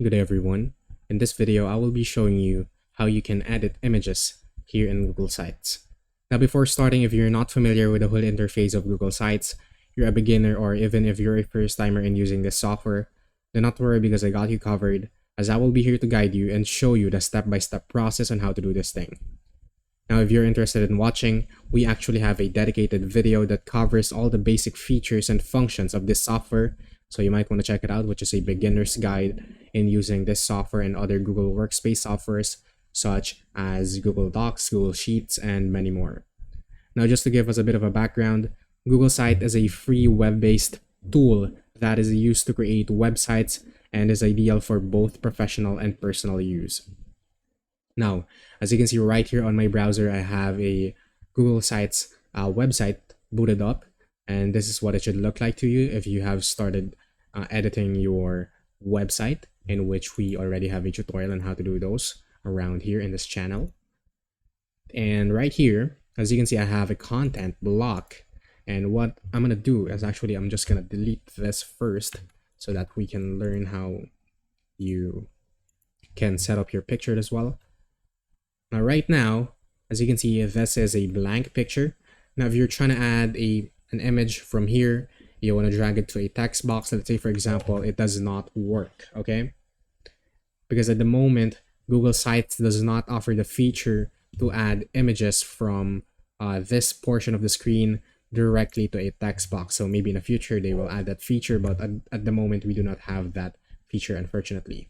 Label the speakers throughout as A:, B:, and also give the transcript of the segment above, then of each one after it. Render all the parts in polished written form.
A: Good day everyone. In this video, I will be showing you how you can edit images here in Google Sites. Now before starting, if you're not familiar with the whole interface of Google Sites, you're a beginner or even if you're a first timer in using this software, then not worry because I got you covered, as I will be here to guide you and show you the step-by-step process on how to do this thing. Now if you're interested in watching, we actually have a dedicated video that covers all the basic features and functions of this software, so you might want to check it out, which is a beginner's guide in using this software and other Google Workspace softwares such as Google Docs, Google Sheets, and many more. Now just to give us a bit of a background, Google Site is a free web-based tool that is used to create websites and is ideal for both professional and personal use. Now, as you can see right here on my browser, I have a Google Sites website booted up, and this is what it should look like to you if you have started editing your website, in which we already have a tutorial on how to do those around here in this channel. And right here, as you can see, I have a content block, and what I'm gonna do is actually I'm just gonna delete this first so that we can learn how you can set up your picture as well. Now right now, as you can see, this is a blank picture. Now if you're trying to add an image from here, you want to drag it to a text box. Let's say for example, it does not work, okay? Because at the moment, Google Sites does not offer the feature to add images from this portion of the screen directly to a text box. So maybe in the future they will add that feature, but at the moment we do not have that feature, unfortunately.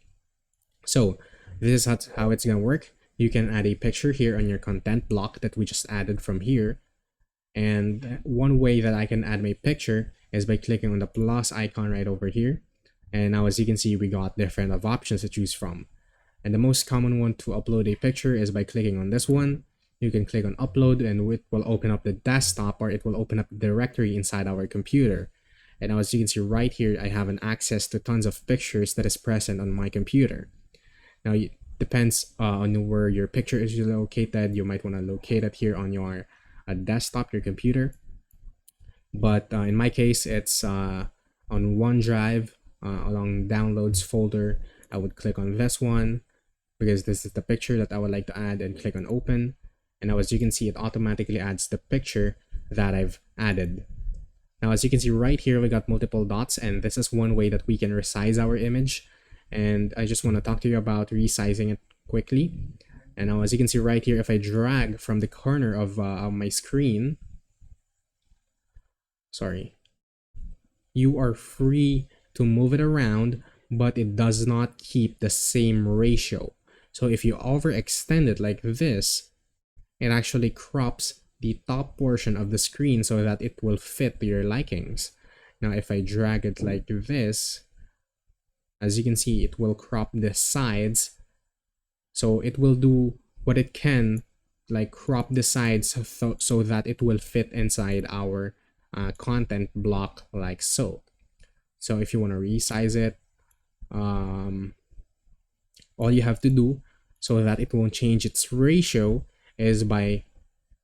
A: So this is how it's gonna work. You can add a picture here on your content block that we just added from here. And one way that I can add my picture is by clicking on the plus icon right over here. And now as you can see, we got different of options to choose from. And the most common one to upload a picture is by clicking on this one. You can click on upload and it will open up the desktop, or it will open up the directory inside our computer. And now as you can see right here, I have an access to tons of pictures that is present on my computer. Now it depends on where your picture is located. You might want to locate it here on your desktop, your computer. But in my case, it's on OneDrive along downloads folder. I would click on this one because this is the picture that I would like to add, and click on open. And now as you can see, it automatically adds the picture that I've added. Now as you can see right here, we got multiple dots, and this is one way that we can resize our image. And I just want to talk to you about resizing it quickly. And now as you can see right here, if I drag from the corner of my screen, you are free to move it around, but it does not keep the same ratio. So if you overextend it like this, it actually crops the top portion of the screen so that it will fit your likings. Now if I drag it like this, as you can see, it will crop the sides. So it will do what it can, like crop the sides so that it will fit inside our content block like so. So if you want to resize it, all you have to do so that it won't change its ratio is by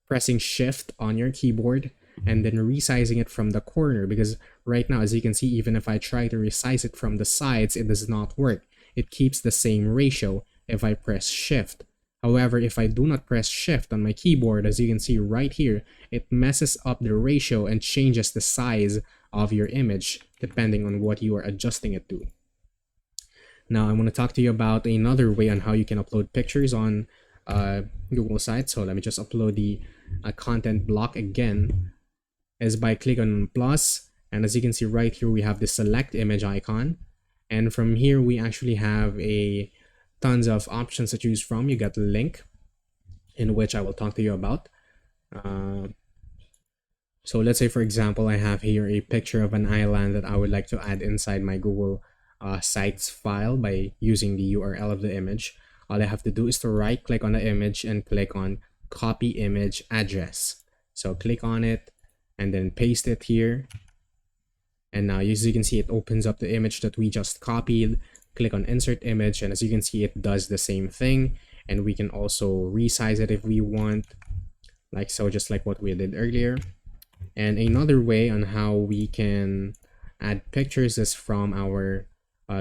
A: pressing shift on your keyboard and then resizing it from the corner, because right now as you can see, even if I try to resize it from the sides, it does not work. It keeps the same ratio if I press shift. However, if I do not press shift on my keyboard, as you can see right here, it messes up the ratio and changes the size of your image depending on what you are adjusting it to. Now I want to talk to you about another way on how you can upload pictures on Google Sites. So let me just upload the content block again, is by clicking on plus, and as you can see right here, we have the select image icon, and from here we actually have a tons of options to choose from. You got link, in which I will talk to you about. So let's say for example, I have here a picture of an island that I would like to add inside my Google Sites file by using the URL of the image. All I have to do is to right click on the image and click on copy image address. So click on it and then paste it here. And now as you can see, it opens up the image that we just copied. Click on insert image, and as you can see, it does the same thing. And we can also resize it if we want, like so, just like what we did earlier. And another way on how we can add pictures is from our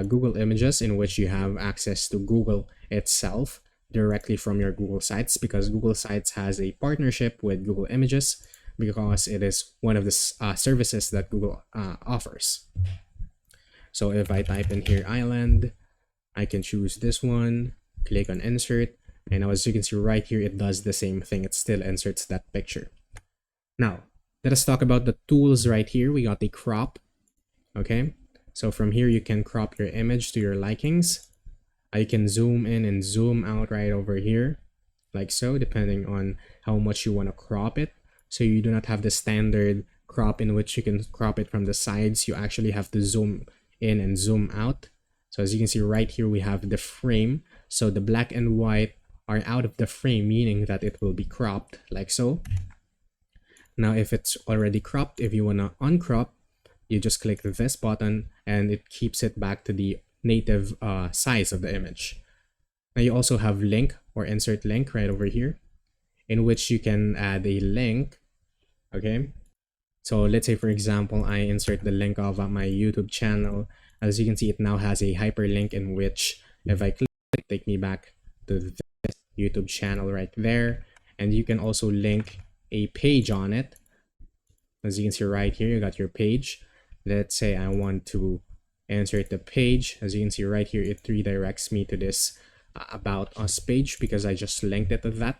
A: Google Images, in which you have access to Google itself directly from your Google Sites, because Google Sites has a partnership with Google Images because it is one of the services that Google offers. So if I type in here island, I can choose this one, click on insert, and now as you can see right here, it does the same thing. It still inserts that picture. Now, let us talk about the tools right here. We got the crop, okay? So from here, you can crop your image to your likings. I can zoom in and zoom out right over here, like so, depending on how much you want to crop it. So you do not have the standard crop in which you can crop it from the sides. You actually have to zoom in and zoom out. So as you can see right here, we have the frame. So the black and white are out of the frame, meaning that it will be cropped like so. Now, if it's already cropped, if you want to uncrop, you just click this button and it keeps it back to the native size of the image. Now you also have link or insert link right over here, in which you can add a link, okay? So let's say, for example, I insert the link of my YouTube channel. As you can see, it now has a hyperlink in which if I click, it take me back to this YouTube channel right there. And you can also link a page on it. As you can see right here, you got your page. Let's say I want to insert the page. As you can see right here, it redirects me to this About Us page because I just linked it to that.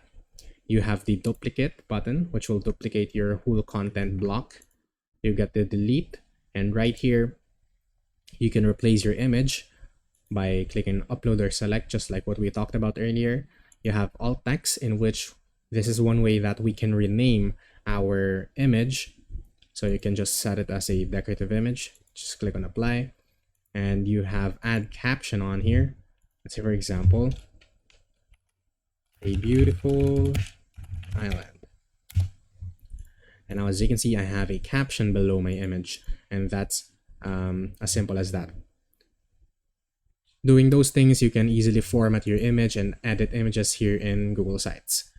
A: You have the duplicate button, which will duplicate your whole content block. You got the delete, and right here, you can replace your image by clicking upload or select, just like what we talked about earlier. You have alt text, in which this is one way that we can rename our image. So you can just set it as a decorative image. Just click on apply, and you have add caption on here. Let's say, for example, a beautiful island. And now as you can see, I have a caption below my image, and that's as simple as that. Doing those things, you can easily format your image and edit images here in Google Sites.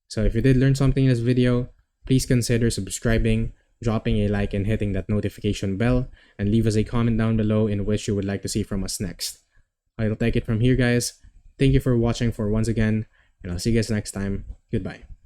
A: So if you did learn something in this video, please consider subscribing, dropping a like, and hitting that notification bell, and leave us a comment down below in which you would like to see from us next. I'll take it from here, guys. Thank you for watching once again, and I'll see you guys next time. Goodbye.